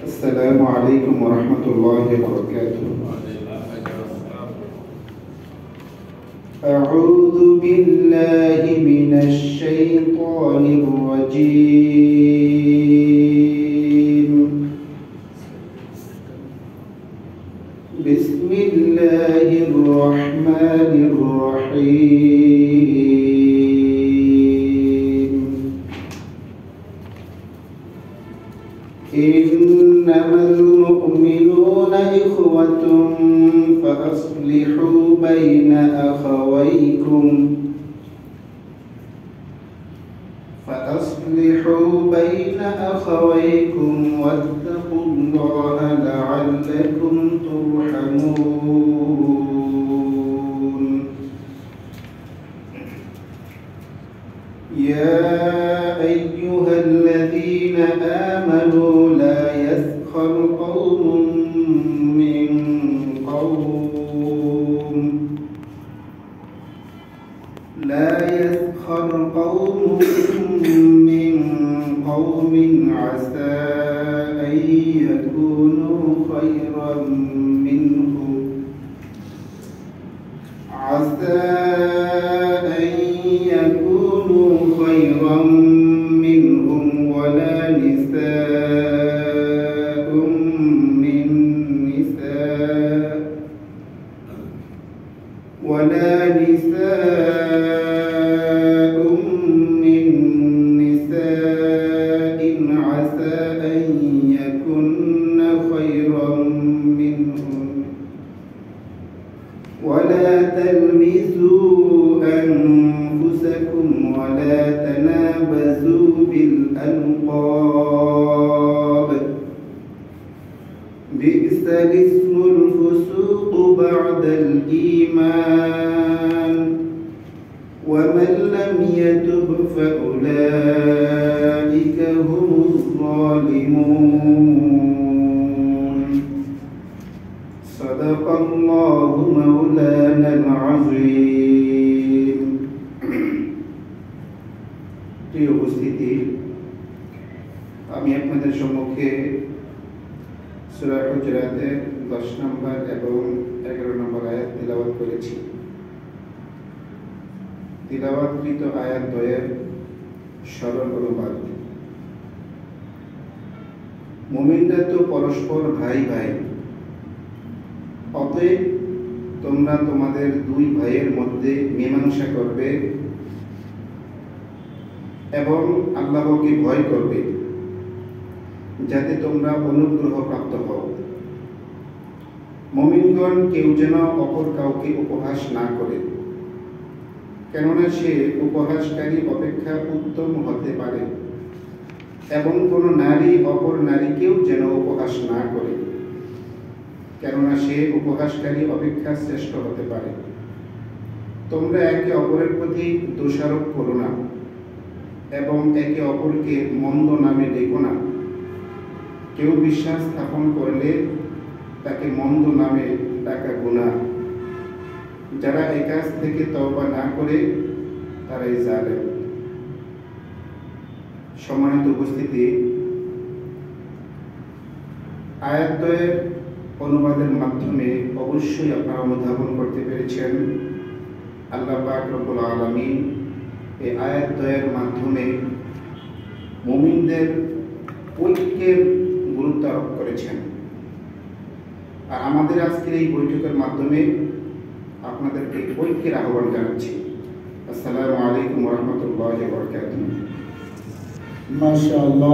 السلام عليكم ورحمة الله وبركاته. أعوذ بالله من الشيطان الرجيم. بسم الله الرحمن الرحيم. إنما المؤمنون إخوة فأصلحوا بين أخويكم واتقوا الله لعلكم ترحمون. يا أيها الذين آمنوا لا يسخر قوم من قوم عسى أن يكونوا خيرا منهم ولا نساء من نساء عسى أن يكن خيرا منهم. ولا تلمزوا أنفسكم ولا تنابزوا بالألقاب. بئس الاسم الفسوق بعد الإيمان ومن لم يتب فأولئك هم الظالمون. صدق الله مولانا العظيم. প্রিয় উপস্থিতি, আমি আপনাদের সম্মুখে সূরা হুজুরাতের 10 নম্বর এবং 11 নম্বর আয়াত তিলাওয়াত করেছি। তিলাওয়াতকৃত আয়াত দ্বয়ের সরল অনুবাদ। মুমিনরা তো পরস্পর ভাই ভাই, অতএব তোমরা তোমাদের দুই ভাইয়ের মধ্যে মীমাংসা করবে এবং আল্লাহকে ভয় করবে, যাতে তোমরা অনুগ্রহ প্রাপ্ত হও। মুমিনগণ কেউ যেন অপর কাউকে উপহাস না করে, কেননা সে উপহাসকারী অপেক্ষা উত্তম হতে পারে, এবং কোনো নারী অপর নারীকেও যেন উপহাস না করে, কেননা সে উপহাসকারী অপেক্ষা শ্রেষ্ঠ হতে পারে। তোমরা একে অপরের প্রতি দোষারোপ করো না এবং একে অপরকে মন্দ নামে ডেকো না। কেউ বিশ্বাস স্থাপন করলে তাকে মন্দ নামে ডাকা গুনাহ। যারা এই কাজ থেকে তওবা না করে তারাই জালেম। সম্মানিত উপস্থিতি, আয়াতদ্বয়ের অনুবাদের মাধ্যমে অবশ্যই আপনারা অনুধাবন করতে পেরেছেন আল্লাহ পাক রব্বুল আলামিন এই আয়াতদ্বয়ের মাধ্যমে মুমিনদের ঐক্যের গুরুত্ব আরোপ করেছেন। আর আমাদের আজকের এই বৈঠকের মাধ্যমে আপনাদেরকে ঐক্যের আহ্বান জানাচ্ছি। আসসালামু আলাইকুম ওয়া রাহমাতুল্লাহি ওয়া বারাকাতুহু। মাশাআল্লাহ।